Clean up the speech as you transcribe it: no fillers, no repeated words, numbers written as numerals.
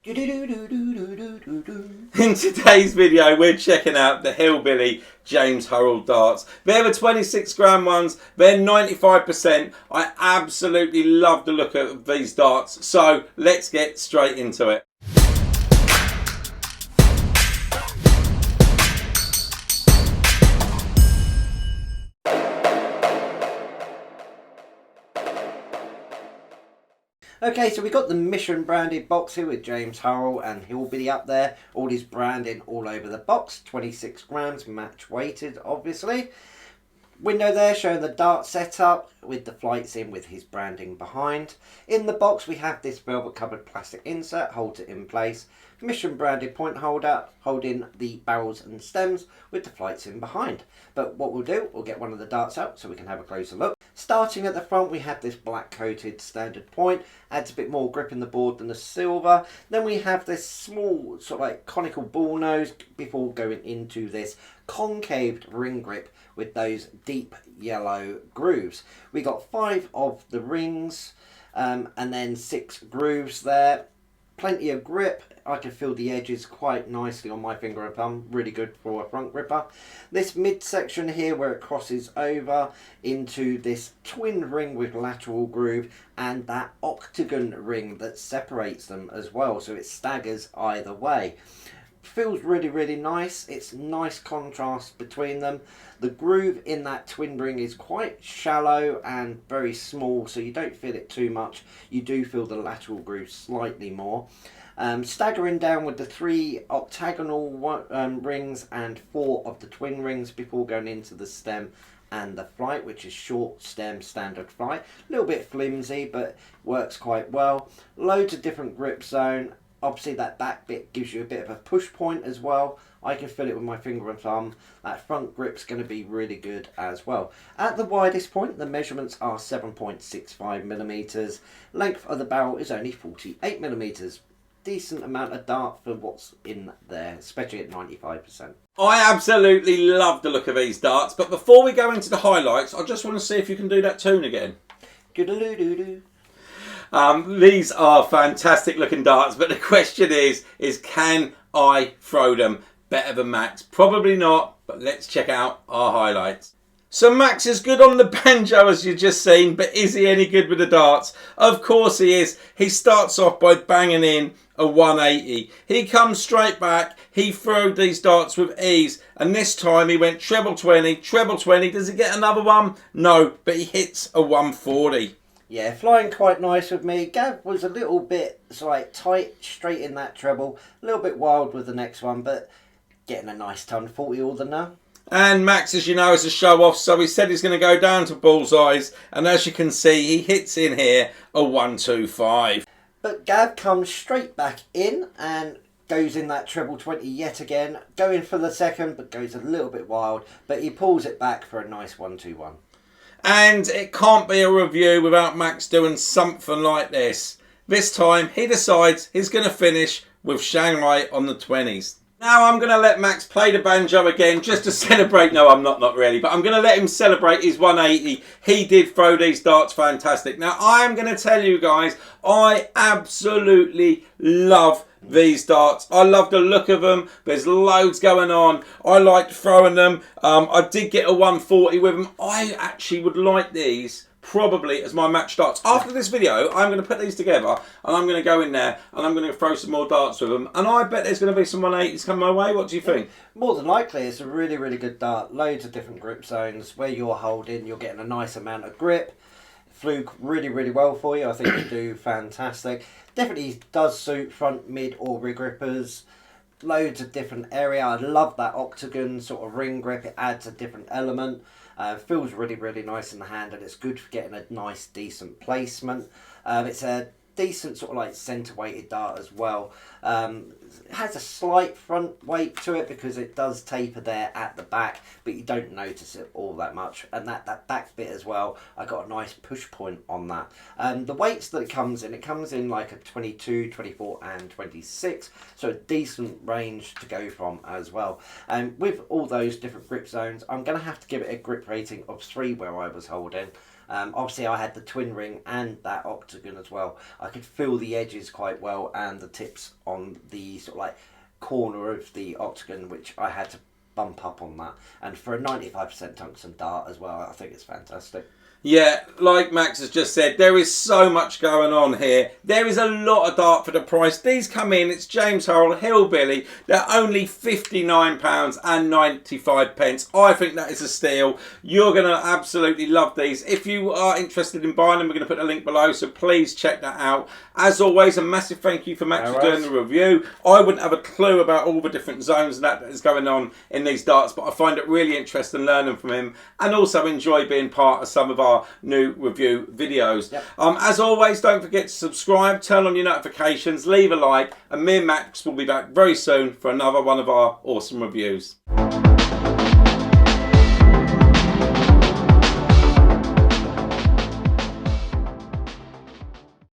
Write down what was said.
In today's video, we're checking out the Hillbilly James Hurrell darts. They're the 26 gram ones. They're 95%. I absolutely love the look of these darts. So let's get straight into it. Okay, so we got the Mission branded box here with James Hurrell and Hillbilly up there. All his branding all over the box. 26 grams, match weighted, obviously. Window there showing the dart setup with the flights in with his branding behind. In the box we have this velvet covered plastic insert, holds it in place. Mission branded point holder holding the barrels and stems with the flights in behind. But what we'll do, we'll get one of the darts out so we can have a closer look. Starting at the front we have this black coated standard point, adds a bit more grip in the board than the silver. Then we have this small sort of like conical ball nose before going into this concaved ring grip with those deep yellow grooves. We got 5 of the rings and then 6 grooves there. Plenty of grip. I can feel the edges quite nicely on my finger and thumb. Really good for a front gripper. This midsection here where it crosses over into this twin ring with lateral groove and that octagon ring that separates them as well. So it staggers either way. Feels really nice. It's nice contrast between them. The groove in that twin ring is quite shallow and very small, so you don't feel it too much. You do feel the lateral groove slightly more. Staggering down with the 3 octagonal rings and 4 of the twin rings before going into the stem and the flight, which is short stem standard flight. A little bit flimsy but works quite well. Loads of different grip zone. Obviously that back bit gives you a bit of a push point as well. I can feel it with my finger and thumb. That front grip's going to be really good as well. At the widest point, the measurements are 7.65 millimeters. Length of the barrel is only 48 millimeters. Decent amount of dart for what's in there, especially at 95%. I absolutely love the look of these darts, but before we go into the highlights, I just want to see if you can do that tune again. Doo-doo-doo-doo-doo. These are fantastic looking darts, but the question is can I throw them better than Max? Probably not, but let's check out our highlights. So Max is good on the banjo as you've just seen, but is he any good with the darts? Of course he is. He starts off by banging in a 180. He comes straight back. He threw these darts with ease, and this time he went treble 20, treble 20. Does he get another one? No, but he hits a 140. Yeah, flying quite nice with me. Gav was a little bit like tight, straight in that treble. A little bit wild with the next one, but getting a nice ton 40 all the now. And Max, as you know, is a show-off, so he said he's going to go down to bullseyes. And as you can see, he hits in here a 125. But Gav comes straight back in and goes in that treble 20 yet again. Going for the second, but goes a little bit wild. But he pulls it back for a nice 121. And it can't be a review without Max doing something like this. This time, he decides he's going to finish with Shanghai on the 20s. Now I'm going to let Max play the banjo again just to celebrate. No, I'm not really. But I'm going to let him celebrate his 180. He did throw these darts fantastic. Now, I am going to tell you guys, I absolutely love these darts. I love the look of them. There's loads going on. I liked throwing them. I did get a 140 with them. I actually would like these probably as my match darts. After this video, I'm going to put these together and I'm going to go in there and I'm going to throw some more darts with them. And I bet there's going to be some 180s coming my way. What do you think? More than likely, it's a really good dart. Loads of different grip zones. Where you're holding, you're getting a nice amount of grip. Flew really well for you. I think you do fantastic. Definitely does suit front, mid or rig grippers. Loads of different area. I love that octagon sort of ring grip. It adds a different element. Feels really nice in the hand, and it's good for getting a nice decent placement. It's a decent sort of like centre weighted dart as well. It has a slight front weight to it because it does taper there at the back, but you don't notice it all that much. And that back bit as well, I got a nice push point on that. The weights that it comes in like a 22, 24 and 26, so a decent range to go from as well. And with all those different grip zones, I'm going to have to give it a grip rating of 3 where I was holding. Obviously, I had the twin ring and that octagon as well. I could feel the edges quite well and the tips on the sort of like corner of the octagon, which I had to bump up on that. And for a 95% tungsten dart as well, I think it's fantastic. Yeah, like Max has just said, there is so much going on here. There is a lot of dart for the price. These come in, it's James Hurrell Hillbilly. They're only £59.95. I think that is a steal. You're going to absolutely love these. If you are interested in buying them, we're going to put a link below, so please check that out. As always, a massive thank you for Max for doing the review. I wouldn't have a clue about all the different zones that is going on in these darts, but I find it really interesting learning from him, and also enjoy being part of some of our new review videos. Yep. As always, don't forget to subscribe, turn on your notifications, leave a like, and me and Max will be back very soon for another one of our awesome reviews.